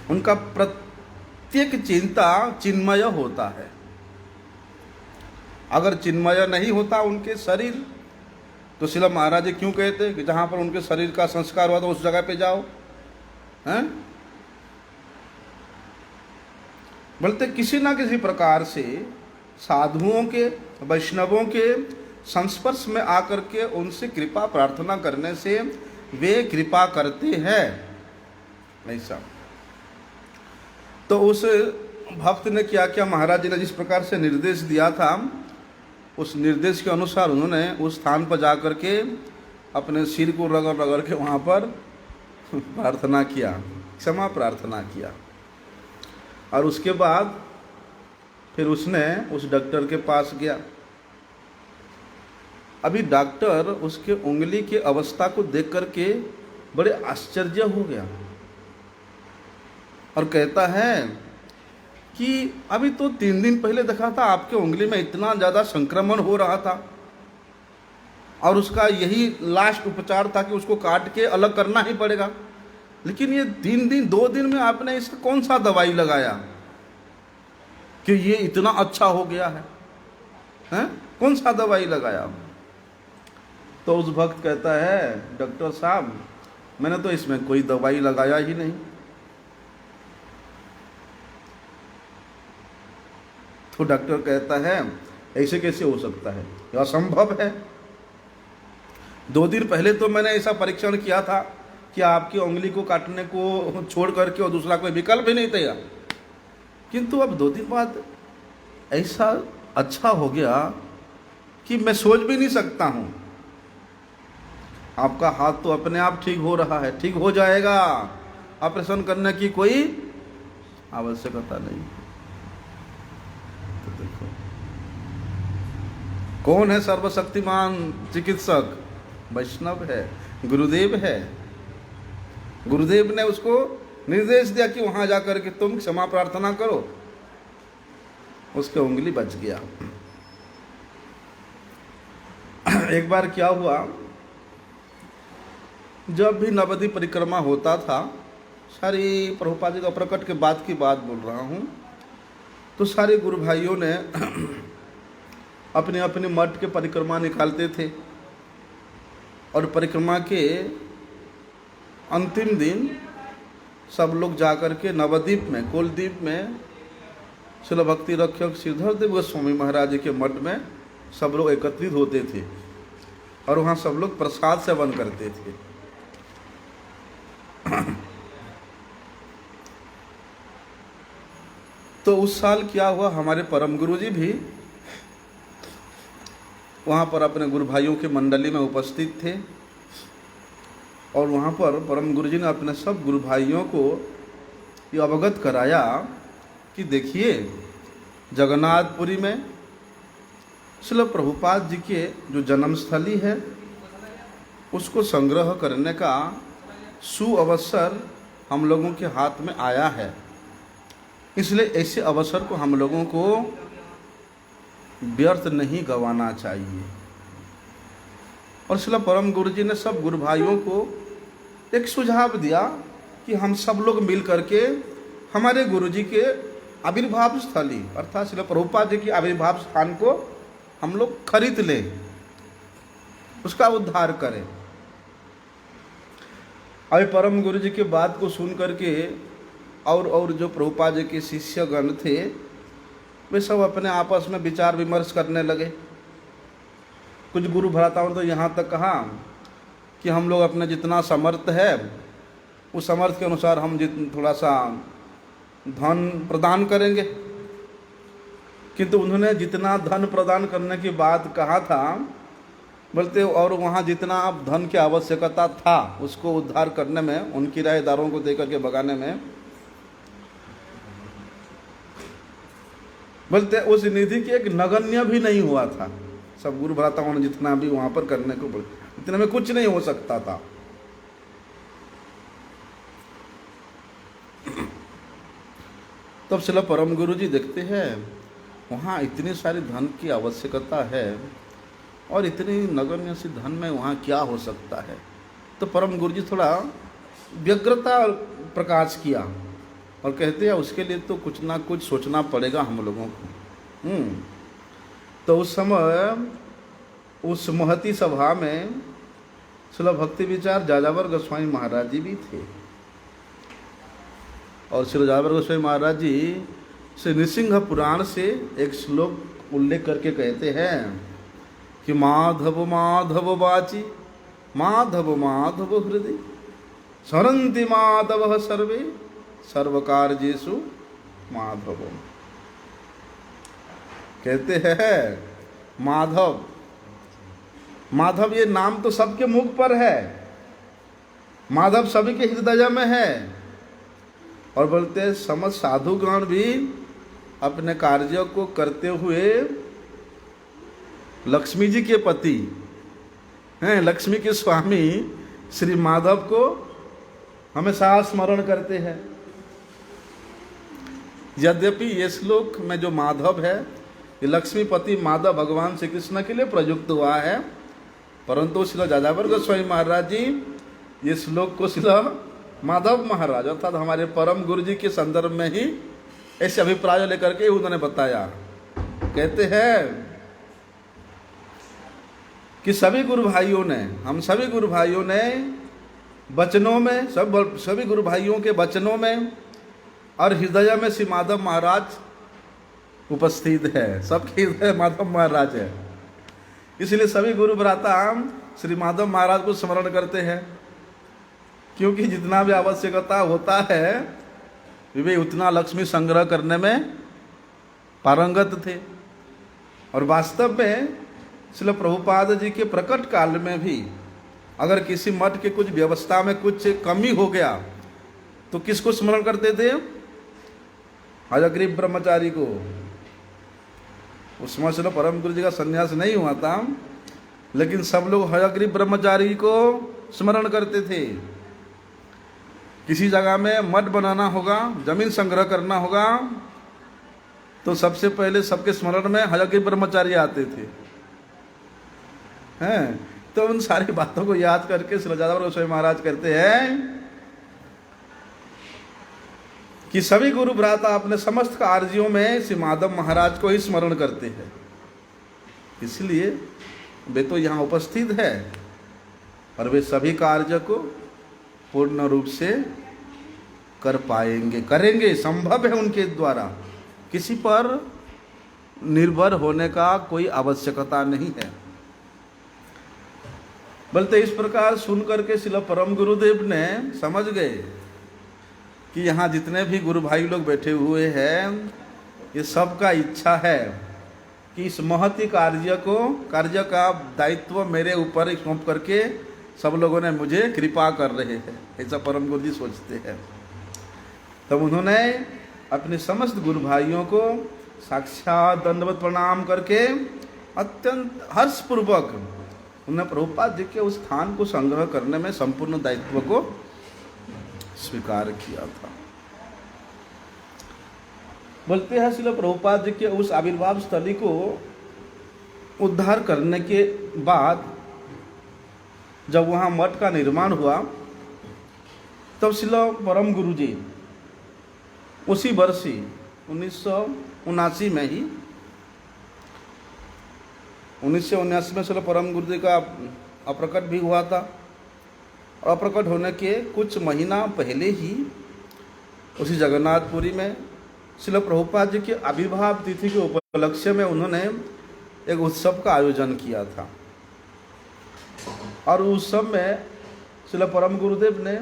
S1: उनका प्रत्येक चिंता चिन्मय होता है। अगर चिन्मय नहीं होता उनके शरीर, तो श्रील महाराज जी क्यों कहते कि जहाँ पर उनके शरीर का संस्कार हुआ था उस जगह पे जाओ, हैं? बोलते किसी ना किसी प्रकार से साधुओं के, वैष्णवों के संस्पर्श में आकर के उनसे कृपा प्रार्थना करने से वे कृपा करते हैं। ऐसा तो उस भक्त ने क्या क्या महाराज जी ने जिस प्रकार से निर्देश दिया था, उस निर्देश के अनुसार उन्होंने उस स्थान पर जाकर के अपने सिर को रगड़ रगड़ के वहाँ पर प्रार्थना किया, क्षमा प्रार्थना किया। और उसके बाद फिर उसने उस डॉक्टर के पास गया। अभी डॉक्टर उसके उंगली की अवस्था को देख करके बड़े आश्चर्य हो गया और कहता है कि अभी तो 3 दिन पहले देखा था आपके उंगली में इतना ज़्यादा संक्रमण हो रहा था और उसका यही लास्ट उपचार था कि उसको काट के अलग करना ही पड़ेगा, लेकिन ये 2 दिन में आपने इसका कौन सा दवाई लगाया कि ये इतना अच्छा हो गया है, हैं? कौन सा दवाई लगाया? तो उस भक्त कहता है, डॉक्टर साहब, मैंने तो इसमें कोई दवाई लगाया ही नहीं। तो डॉक्टर कहता है, ऐसे कैसे हो सकता है, यह असंभव है। 2 दिन पहले तो मैंने ऐसा परीक्षण किया था कि आपकी उंगली को काटने को छोड़ करके और दूसरा कोई विकल्प ही नहीं था, किंतु अब 2 दिन बाद ऐसा अच्छा हो गया कि मैं सोच भी नहीं सकता हूँ। आपका हाथ तो अपने आप ठीक हो रहा है, ठीक हो जाएगा, ऑपरेशन करने की कोई आवश्यकता नहीं। तो देखो, कौन है सर्वशक्तिमान चिकित्सक? वैष्णव है, गुरुदेव है। गुरुदेव ने उसको निर्देश दिया कि वहां जाकर के तुम क्षमा प्रार्थना करो, उसके उंगली बच गया। एक बार क्या हुआ, जब भी नवद्वीप परिक्रमा होता था, सारी प्रभुपाद जी का प्रकट के बाद की बात बोल रहा हूँ, तो सारे गुरु भाइयों ने अपने अपने मठ के परिक्रमा निकालते थे और परिक्रमा के अंतिम दिन सब लोग जाकर के नवद्वीप में, कुलद्वीप में शिल भक्ति रक्षक श्रीधर देव गोस्वामी महाराज जी के मठ में सब लोग एकत्रित होते थे और वहाँ सब लोग प्रसाद सेवन करते थे। तो उस साल क्या हुआ, हमारे परम गुरु जी भी वहाँ पर अपने गुरु भाइयों के मंडली में उपस्थित थे और वहाँ पर परम गुरु जी ने अपने सब गुरु भाइयों को ये अवगत कराया कि देखिए, जगन्नाथपुरी में श्रील प्रभुपाद जी के जो जन्मस्थली है उसको संग्रह करने का सुअवसर हम लोगों के हाथ में आया है, इसलिए ऐसे अवसर को हम लोगों को व्यर्थ नहीं गंवाना चाहिए। और श्रील परम गुरु जी ने सब गुरु भाइयों को एक सुझाव दिया कि हम सब लोग मिल करके हमारे गुरु जी के आविर्भाव स्थली अर्थात श्रील प्रभुपाद जी के आविर्भाव स्थान को हम लोग खरीद लें, उसका उद्धार करें। अभी परम गुरु जी की बात को सुन करके और जो प्रभुपाद जी के शिष्यगण थे वे सब अपने आपस में विचार विमर्श करने लगे। कुछ गुरु भ्राताओं ने तो यहाँ तक कहा कि हम लोग अपने जितना समर्थ है उस समर्थ के अनुसार हम थोड़ा सा धन प्रदान करेंगे, किंतु उन्होंने जितना धन प्रदान करने की बात कहा था बोलते और वहाँ जितना अब धन की आवश्यकता था उसको उद्धार करने में, उन किराएदारों को देकर के भगाने में, बोलते उस निधि की एक नगण्य भी नहीं हुआ था। सब गुरु भ्राताओं ने जितना भी वहाँ पर करने को बोले इतने में कुछ नहीं हो सकता था। तब श्रील परम गुरु जी देखते हैं वहाँ इतनी सारी धन की आवश्यकता है और इतनी नगण्य सी धन में वहाँ क्या हो सकता है। तो परम गुरु जी थोड़ा व्यग्रता प्रकाश किया और कहते हैं उसके लिए तो कुछ ना कुछ सोचना पड़ेगा हम लोगों को। तो उस समय उस महती सभा में श्रील भक्ति विचार जाजावर गोस्वामी महाराज जी भी थे और श्री जाजावर गोस्वामी महाराज जी श्री नृसिंह पुराण से एक श्लोक उल्लेख करके कहते हैं कि माधव माधव वाची माधव माधव हृदय सरन्ति माधव सर्वे सर्वकार्येषु माधव। कहते हैं माधव, माधव ये नाम तो सबके मुख पर है, माधव सभी के हृदय में है। और बोलते हैं समस्त साधुगण भी अपने कार्यों को करते हुए लक्ष्मी जी के पति हैं, लक्ष्मी के स्वामी श्री माधव को हमेशा स्मरण करते हैं। यद्यपि ये श्लोक में जो माधव है ये लक्ष्मीपति माधव भगवान श्री कृष्ण के लिए प्रयुक्त हुआ है, परंतु श्री जाजावर गोस्वामी महाराज जी ये श्लोक को श्री माधव महाराज अर्थात हमारे परम गुरु जी के संदर्भ में ही ऐसे अभिप्राय लेकर के उन्होंने बताया। कहते हैं कि सभी गुरु भाइयों ने, हम सभी गुरु भाइयों ने वचनों में, सभी गुरु भाइयों के वचनों में और हृदय में श्री माधव महाराज उपस्थित है, सबके हृदय माधव महाराज है। इसलिए सभी गुरु भ्राता श्री माधव महाराज को स्मरण करते हैं, क्योंकि जितना भी आवश्यकता होता है वे उतना लक्ष्मी संग्रह करने में पारंगत थे। और वास्तव में श्रील प्रभुपाद जी के प्रकट काल में भी अगर किसी मठ के कुछ व्यवस्था में कुछ कमी हो गया तो किसको स्मरण करते थे? हयग्रीव ब्रह्मचारी को। उसमें श्रील परम गुरु जी का संन्यास नहीं हुआ था, लेकिन सब लोग हयग्रीव ब्रह्मचारी को स्मरण करते थे। किसी जगह में मठ बनाना होगा, जमीन संग्रह करना होगा, तो सबसे पहले सबके स्मरण में हयग्रीव ब्रह्मचारी आते थे हैं। तो उन सारी बातों को याद करके श्री जाजावर गोस्वामी महाराज कहते हैं कि सभी गुरु भ्राता अपने समस्त कार्यों में श्री माधव महाराज को ही स्मरण करते हैं, इसलिए वे तो यहाँ उपस्थित है और वे सभी कार्य को पूर्ण रूप से कर पाएंगे, करेंगे, संभव है उनके द्वारा। किसी पर निर्भर होने का कोई आवश्यकता नहीं है। बोलते इस प्रकार सुन करके श्रील परम गुरुदेव ने समझ गए कि यहाँ जितने भी गुरु भाई लोग बैठे हुए हैं, ये सबका इच्छा है कि इस महती कार्य का दायित्व मेरे ऊपर सौंप करके सब लोगों ने मुझे कृपा कर रहे हैं, ऐसा परम गुरु जी सोचते हैं। तब उन्होंने अपने समस्त गुरु भाइयों को साक्षात दंडवत प्रणाम करके अत्यंत हर्षपूर्वक उन्होंने प्रभुपाद जी के उस स्थान को संग्रह करने में संपूर्ण दायित्व को स्वीकार किया था। बोलते हैं श्रील प्रभुपाद जी के उस आविर्भाव स्थली को उद्धार करने के बाद जब वहाँ मठ का निर्माण हुआ, तब श्रील परम गुरु जी उसी वर्ष ही 1979 में ही 1979 में श्रील परम गुरु जी का अप्रकट भी हुआ था। अप्रकट होने के कुछ महीना पहले ही उसी जगन्नाथपुरी में श्रील प्रभुपाद जी के आविर्भाव तिथि के उपलक्ष्य में उन्होंने एक उत्सव का आयोजन किया था। और उस उत्सव में श्रील परम गुरुदेव ने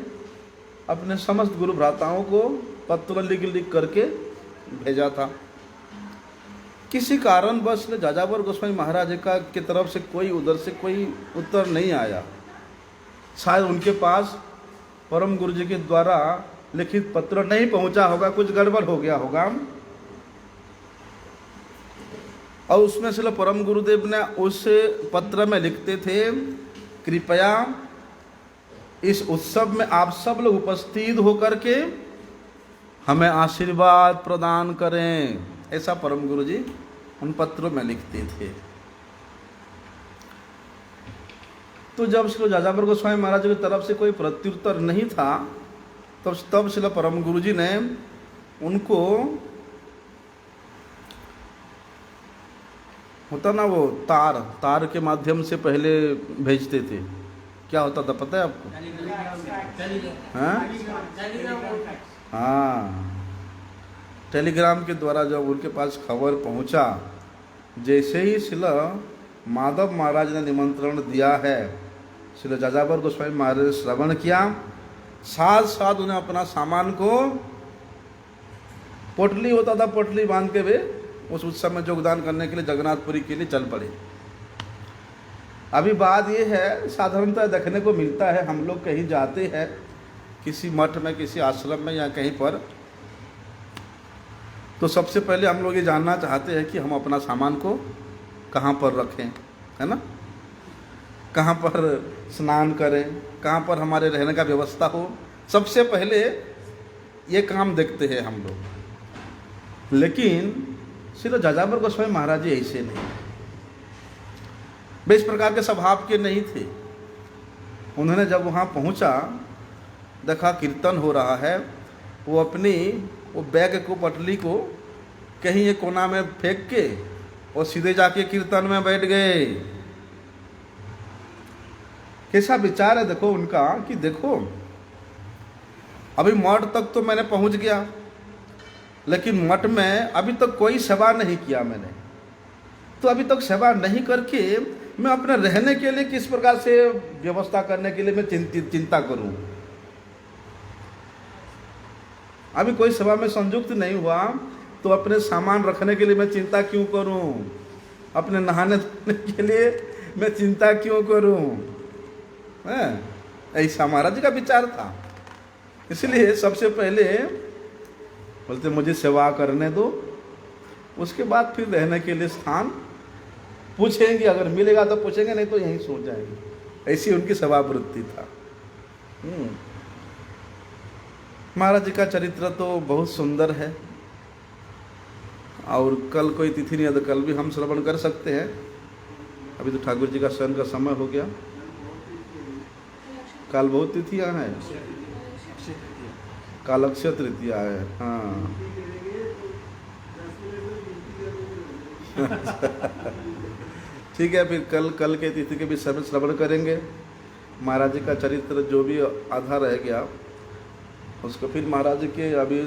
S1: अपने समस्त गुरु भ्राताओं को पत्र लिख करके भेजा था। किसी कारणवश जाजावर गोस्वामी महाराज का की तरफ से कोई उधर से कोई उत्तर नहीं आया। शायद उनके पास परम गुरु जी के द्वारा लिखित पत्र नहीं पहुंचा होगा, कुछ गड़बड़ हो गया होगा। और उसमें से परम गुरुदेव ने उस पत्र में लिखते थे, कृपया इस उत्सव में आप सब लोग उपस्थित होकर के हमें आशीर्वाद प्रदान करें, ऐसा परम गुरु जी उन पत्रों में लिखते थे। तो जब श्री जाजावर गोस्वामी महाराज की तरफ से कोई प्रत्युत्तर नहीं था, तब श्री परम गुरु जी ने उनको होता ना वो तार के माध्यम से पहले भेजते थे। क्या होता था पता है आपको? हाँ, टेलीग्राम के द्वारा जब उनके पास खबर पहुंचा, जैसे ही श्री माधव महाराज ने निमंत्रण दिया है, श्री जाजावर गोस्वामी महाराज ने श्रवण किया, साथ साथ उन्हें अपना सामान को पोटली होता था, पोटली बांध के वे उस उत्सव में योगदान करने के लिए जगन्नाथपुरी के लिए चल पड़े। अभी बात ये है, साधारणतः देखने को मिलता है, हम लोग कहीं जाते हैं किसी मठ में, किसी आश्रम में या कहीं पर, तो सबसे पहले हम लोग ये जानना चाहते हैं कि हम अपना सामान को कहाँ पर रखें, है ना, कहाँ पर स्नान करें, कहाँ पर हमारे रहने का व्यवस्था हो। सबसे पहले ये काम देखते हैं हम लोग। लेकिन श्री जाजावर गोस्वामी महाराज जी ऐसे नहीं, वे इस प्रकार के स्वभाव के नहीं थे। उन्होंने जब वहाँ पहुँचा, देखा कीर्तन हो रहा है, वो अपनी वो बैग को, पटली को कहीं एक कोना में फेंक के और सीधे जाके कीर्तन में बैठ गए। कैसा विचार है देखो उनका कि देखो अभी मठ तक तो मैंने पहुंच गया, लेकिन मठ में अभी तक कोई सेवा नहीं किया मैंने, तो अभी तक सेवा नहीं करके मैं अपने रहने के लिए किस प्रकार से व्यवस्था करने के लिए मैं चिंता करूं। अभी कोई सेवा में संयुक्त नहीं हुआ, तो अपने सामान रखने के लिए मैं चिंता क्यों करूं, अपने नहाने धोने के लिए मैं चिंता क्यों करूं। ऐसा महाराज जी का विचार था। इसलिए सबसे पहले बोलते मुझे सेवा करने दो, उसके बाद फिर रहने के लिए स्थान पूछेंगे, अगर मिलेगा तो पूछेंगे, नहीं तो यहीं सो जाएंगे। ऐसी उनकी सेवा वृत्ति था। महाराज जी का चरित्र तो बहुत सुंदर है, और कल कोई तिथि नहीं है तो कल भी हम श्रवण कर सकते हैं। अभी तो ठाकुर जी का शयन का समय हो गया, कल बहुत तिथियां हैं, कल अक्षय तृतीया है। हाँ ठीक है, फिर कल के तिथि के भी समय श्रवण करेंगे। महाराज जी का चरित्र जो भी आधा रह गया उसको फिर महाराज जी के अभी